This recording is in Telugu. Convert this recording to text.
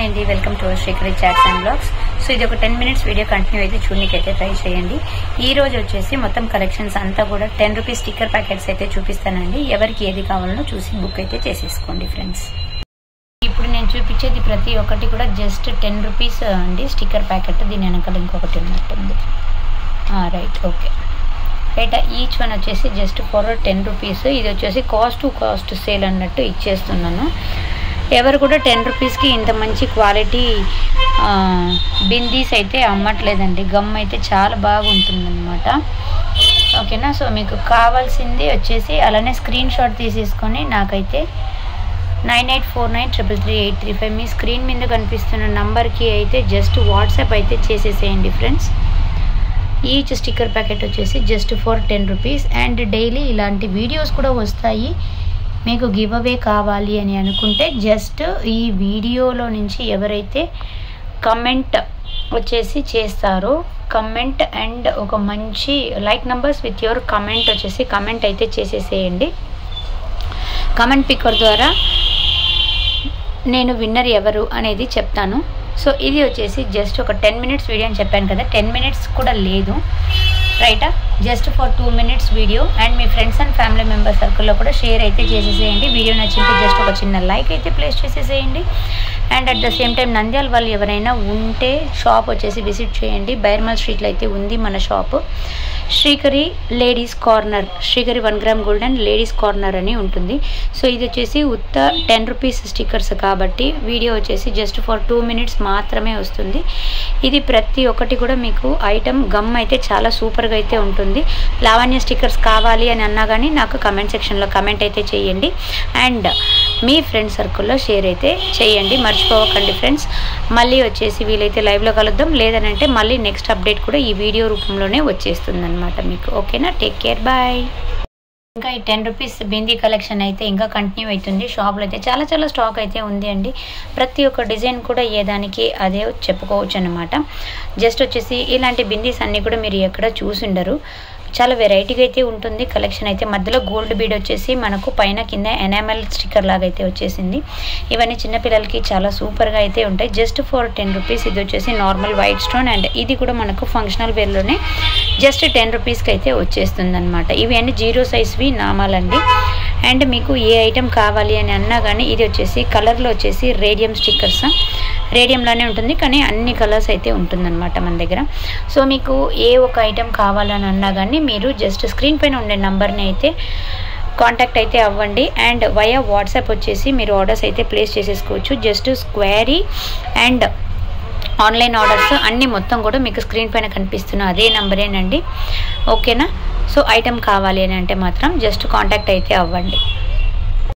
హాయ్ అండి, welcome to Srikari chats and blogs. So ఇది ఒక 10 minutes వీడియో కంటిన్యూ అయితే చూడడానికి ట్రై చేయండి. ఈ రోజు వచ్చేసి మొత్తం కలెక్షన్స్ అంతా కూడా 10 రూపీస్ స్టిక్కర్ ప్యాకెట్స్ అయితే చూపిస్తానండి. ఎవరికి ఏది కావాలనో చూసి బుక్ అయితే చేసేసుకోండి ఫ్రెండ్స్. ఇప్పుడు నేను చూపించేది ప్రతి ఒక్కటి కూడా జస్ట్ 10 రూపీస్ అండి స్టిక్కర్ ప్యాకెట్. దీని వెనకాల ఇంకొకటి ఉన్నట్టుంది. Right, okay right. Each one వచ్చేసి జస్ట్ ఫర్ 10 రూపీస్. ఇది వచ్చేసి కాస్ట్ టు కాస్ట్ సేల్ అన్నట్టు ఇచ్చేస్తున్నాను. ఎవరు కూడా 10 రూపీస్కి ఇంత మంచి క్వాలిటీ బిందీస్ అయితే అమ్మట్లేదండి. గమ్ అయితే చాలా బాగుంటుందన్నమాట. ఓకేనా. సో మీకు కావాల్సింది వచ్చేసి అలానే స్క్రీన్ షాట్ తీసేసుకొని నాకైతే 9849333835 మీ స్క్రీన్ మీద కనిపిస్తున్న నంబర్కి అయితే జస్ట్ వాట్సాప్ అయితే చేసేసేయండి ఫ్రెండ్స్. ఈచ్ స్టిక్కర్ ప్యాకెట్ వచ్చేసి just for 10 rupees. And daily ఇలాంటి వీడియోస్ కూడా వస్తాయి. మీకు గివ్ అవే కావాలి అని అనుకుంటే జస్ట్ ఈ వీడియోలో నుంచి ఎవరైతే కమెంట్ వచ్చేసి చేస్తారో కమెంట్ అండ్ ఒక మంచి like numbers with your comment వచ్చేసి కమెంట్ అయితే చేసేసేయండి. కమెంట్ పిక్కర్ ద్వారా నేను విన్నర్ ఎవరు అనేది చెప్తాను. సో ఇది వచ్చేసి జస్ట్ ఒక 10 minutes వీడియో అని చెప్పాను కదా, 10 minutes కూడా లేదు రైటా, just for 2 minutes video. And me friends and family member సర్కిల్లో కూడా షేర్ అయితే చేసేసేయండి. వీడియో నచ్చింటే జస్ట్ ఒక చిన్న లైక్ అయితే ప్లేస్ చేసేసేయండి. And at the same time Nandyal వాళ్ళు ఎవరైనా ఉంటే షాప్ వచ్చేసి విజిట్ చేయండి. బైర్మల్ స్ట్రీట్లో అయితే ఉంది మన shop. Srikari ladies corner, Srikari 1 gram gold and ladies corner అని ఉంటుంది. సో ఇది వచ్చేసి ఉత్త 10 రూపీస్ స్టిక్కర్స్ కాబట్టి వీడియో వచ్చేసి జస్ట్ ఫర్ 2 minutes మాత్రమే వస్తుంది. ఇది ప్రతి ఒక్కటి కూడా మీకు ఐటమ్ గమ్ అయితే చాలా సూపర్గా అయితే ఉంటుంది. లావణ్య స్టిక్కర్స్ కావాలి అని అన్నా కానీ నాకు కమెంట్ సెక్షన్లో కమెంట్ అయితే చేయండి. అండ్ మీ ఫ్రెండ్ సర్కిల్లో షేర్ అయితే చేయండి, మర్చిపోకండి ఫ్రెండ్స్. మళ్ళీ వచ్చేసి వీలైతే లైవ్లో కలుద్దాం, లేదనంటే మళ్ళీ నెక్స్ట్ అప్డేట్ కూడా ఈ వీడియో రూపంలోనే వచ్చేస్తుంది అనమాట మీకు. ఓకేనా, టేక్ కేర్, బాయ్. ఇంకా ఈ 10 రూపీస్ బిందీ కలెక్షన్ అయితే ఇంకా కంటిన్యూ అవుతుంది. షాప్లో అయితే చాలా చాలా స్టాక్ అయితే ఉంది అండి. ప్రతి ఒక్క డిజైన్ కూడా ఏదానికి అదే చెప్పుకోవచ్చు అనమాట. జస్ట్ వచ్చేసి ఇలాంటి బిందీస్ అన్నీ కూడా మీరు ఎక్కడ చూసిండరు. చాలా వెరైటీగా అయితే ఉంటుంది కలెక్షన్ అయితే. మధ్యలో గోల్డ్ బీడ్ వచ్చేసి మనకు పైన కింద ఎనామెల్ స్టిక్కర్ లాగా అయితే వచ్చేసింది. ఇవన్నీ చిన్నపిల్లలకి చాలా సూపర్గా అయితే ఉంటాయి. Just for 10 rupees. ఇది వచ్చేసి నార్మల్ వైట్ స్టోన్ అండ్ ఇది కూడా మనకు ఫంక్షనల్ వేర్లోనే జస్ట్ 10 రూపీస్కి అయితే వచ్చేస్తుంది అనమాట. ఇవి అన్ని 0 size నామాలండి. అండ్ మీకు ఏ ఐటెం కావాలి అని అన్నా కానీ ఇది వచ్చేసి కలర్లో వచ్చేసి రేడియం స్టిక్కర్స్, రేడియంలోనే ఉంటుంది కానీ అన్ని కలర్స్ అయితే ఉంటుందన్నమాట మన దగ్గర. సో మీకు ఏ ఒక ఐటెం కావాలని అన్నా కానీ మీరు జస్ట్ స్క్రీన్ పైన ఉండే నంబర్ని అయితే కాంటాక్ట్ అయితే అవ్వండి. అండ్ వయా వాట్సాప్ వచ్చేసి మీరు ఆర్డర్స్ అయితే ప్లేస్ చేసేసుకోవచ్చు. జస్ట్ స్క్వేరీ అండ్ ఆన్లైన్ ఆర్డర్స్ అన్నీ మొత్తం కూడా మీకు స్క్రీన్ పైన కనిపిస్తున్న అదే నెంబరేనండి. ఓకేనా. సో ఐటెం కావాలి అని అంటే మాత్రం జస్ట్ కాంటాక్ట్ అయితే అవ్వండి.